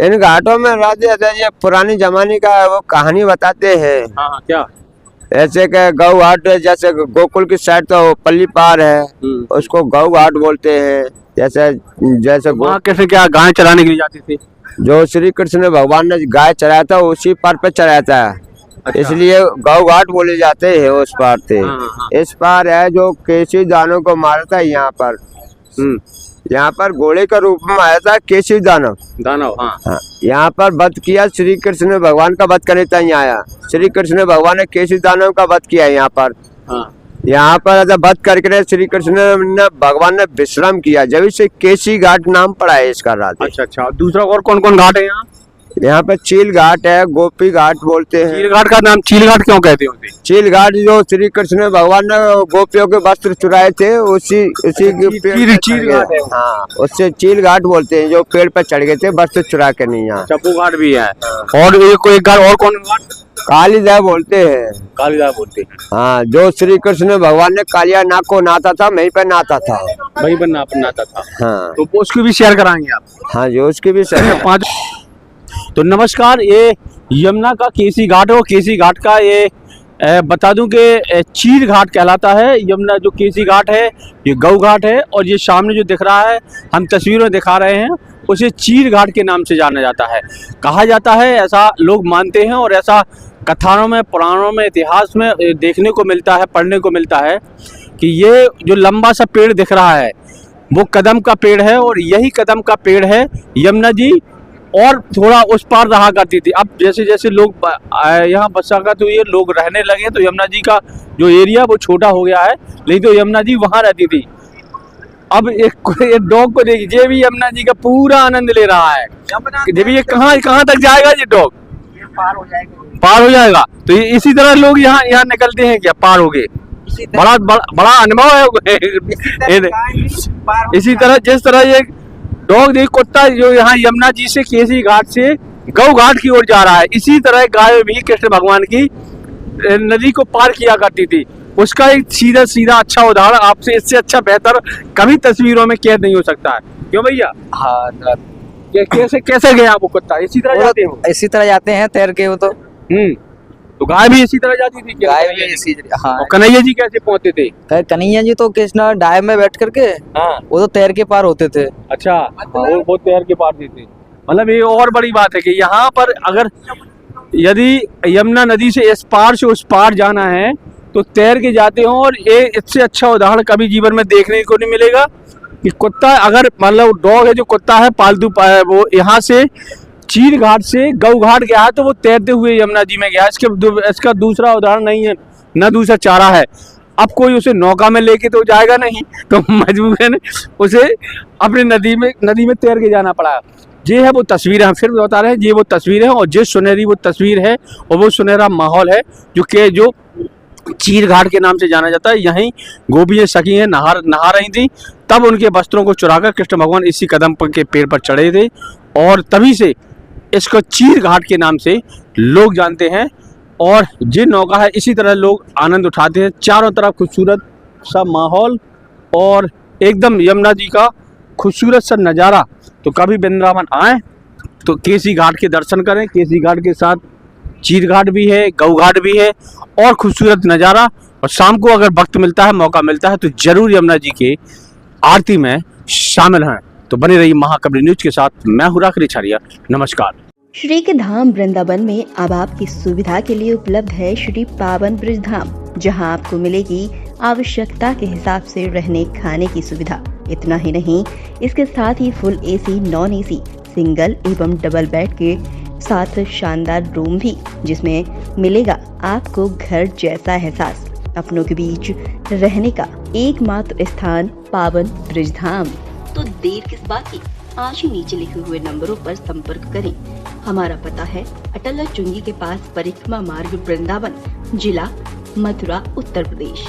इन घाटों में राज्य ये पुरानी जमाने का वो कहानी बताते हैं। हाँ क्या? ऐसे के गौ घाट, जैसे गोकुल की साइड तो पल्ली पार है, उसको गौ घाट बोलते हैं। जैसे जैसे वहाँ कैसे क्या गाय चराने के लिए जाती थी? जो श्री कृष्ण भगवान ने गाय चराया था उसी पार पे चराया था। अच्छा। इसलिए गौ घाट बोले जाते हैं उस पार थे। हाँ। इस पार है जो केसी दानव को मारा था यहाँ पर। यहाँ पर घोड़े का रूप में आया था केसी दानव। हाँ। यहाँ पर वध किया, श्री कृष्ण भगवान का वध करने तक आया। श्री कृष्ण भगवान ने केसी दानव का वध किया यहाँ पर। हाँ। यहाँ पर जब वध करके श्री कृष्ण ने भगवान ने विश्राम किया, जब इसे केसी घाट नाम पड़ा है इसका राधे। अच्छा। दूसरा और कौन कौन घाट है यहाँ? यहाँ पे चील घाट है, गोपी घाट बोलते हैं। चील घाट का नाम चील घाट क्यों कहते हैं? चील घाट जो श्री कृष्ण भगवान ने गोपियों के वस्त्र चुराए थे उसी चील घाट है। हाँ, उससे चील घाट बोलते हैं, जो पेड़ पर चढ़ गए थे वस्त्र चुरा के। नहीं, यहाँ चप्पू घाट भी है। और एक घाट और कौन घाट? कालीदाह बोलते हैं। कालीदाह बोलते हैं। हाँ, जो श्री कृष्ण भगवान ने कालिया नाग को नहाता था, वहीं पर नहाता था। वहीं पर नहाता था। हाँ, तो उसकी भी शेयर कराएंगे आप? हाँ जी, उसकी भी शेयर। तो नमस्कार, ये यमुना का केसी घाट है। केसी घाट का ये बता दूं कि चील घाट कहलाता है। यमुना जो केसी घाट है ये गौ घाट है, और ये सामने जो दिख रहा है हम तस्वीरों में दिखा रहे हैं उसे चील घाट के नाम से जाना जाता है। कहा जाता है, ऐसा लोग मानते हैं और ऐसा कथाओं में, पुराणों में, इतिहास में देखने को मिलता है, पढ़ने को मिलता है कि ये जो लंबा सा पेड़ दिख रहा है वो कदम का पेड़ है, और यही कदम का पेड़ है यमुना जी और थोड़ा उस पार रहा करती थी। अब जैसे जैसे लोग यहाँ बसागत हुई है, लोग रहने लगे, तो यमुना जी का जो एरिया वो छोटा हो गया है, नहीं तो यमुना जी वहाँ रहती थी। अब एक डॉग को देखिए, ये भी यमुना जी का पूरा आनंद ले रहा है। जब ये कहाँ तक जाएगा ये डॉग? पार हो जाएगा। तो ये इसी तरह लोग यहाँ निकलते हैं क्या? पार हो गए। बड़ा अनुभव है। इसी तरह जिस तरह ये डॉग देख, कुत्ता जो यहाँ यमुना जी से केसी घाट से गौ घाट की ओर जा रहा है, इसी तरह गाय भी कृष्ण भगवान की नदी को पार किया करती थी। उसका एक सीधा अच्छा उदाहरण आपसे इससे अच्छा बेहतर कभी तस्वीरों में कैद नहीं हो सकता है। क्यों भैया? हाँ। कैसे गए आप? वो कुत्ता इसी तरह जाते हो? इसी तरह जाते हैं तैर के वो तो। तो गाय भी इसी तरह जाती थी क्या? गाय भी इसी। हाँ। और कन्हैया जी कैसे पहुंचते थे? कन्हैया जी तो कृष्णा डाय में बैठ करके, हाँ, वो तो तैर के पार होते थे। अच्छा, वो तैर के पार देते। मतलब ये और बड़ी बात है कि यहाँ पर अगर यदि यमुना नदी से इस पार से उस पार जाना है तो तैर के जाते हो। और ये इससे अच्छा उदाहरण कभी जीवन में देखने को नहीं मिलेगा कि कुत्ता, अगर मतलब डॉग है जो कुत्ता है पालतू, वो यहाँ से चील घाट से गौ घाट गया है तो वो तैरते हुए यमुना जी में गया। इसका दूसरा उदाहरण नहीं है, न दूसरा चारा है। अब कोई उसे नौका में लेके तो जाएगा नहीं, तो मजबूरन उसे अपने नदी में तैर के जाना पड़ा। ये है वो तस्वीर है, हम फिर बता रहे हैं, ये वो तस्वीर है, और जिस सुनहरी वो तस्वीर है और वो सुनहरा माहौल है जो चील घाट के नाम से जाना जाता है। यहीं गोपियाँ सखी हैं, नहा रही थी, तब उनके वस्त्रों को चुराकर कृष्ण भगवान इसी कदम के पेड़ पर चढ़े थे, और तभी से इसको चील घाट के नाम से लोग जानते हैं। और ये नौका है, इसी तरह लोग आनंद उठाते हैं। चारों तरफ खूबसूरत सा माहौल और एकदम यमुना जी का खूबसूरत सा नज़ारा। तो कभी वृंदावन आए तो केसी घाट के दर्शन करें। केसी घाट के साथ चील घाट भी है, गौ घाट भी है, और खूबसूरत नज़ारा। और शाम को अगर वक्त मिलता है, मौका मिलता है, तो जरूर यमुना जी के आरती में शामिल हैं। तो बने रहिए महाकवि न्यूज के साथ। मैं हूं राखी छारिया। नमस्कार। श्री के धाम वृंदावन में अब आपकी सुविधा के लिए उपलब्ध है श्री पावन ब्रज धाम, जहां आपको मिलेगी आवश्यकता के हिसाब से रहने खाने की सुविधा। इतना ही नहीं, इसके साथ ही full AC, non AC, single एवं डबल बेड के साथ शानदार रूम भी, जिसमें मिलेगा आपको घर जैसा एहसास। अपनों के बीच रहने का एकमात्र स्थान पावन ब्रज धाम। तो देर किस बात की, आज ही नीचे लिखे हुए नंबरों पर संपर्क करें। हमारा पता है अटल चुंगी के पास, परिक्रमा मार्ग, वृंदावन, जिला मथुरा, उत्तर प्रदेश।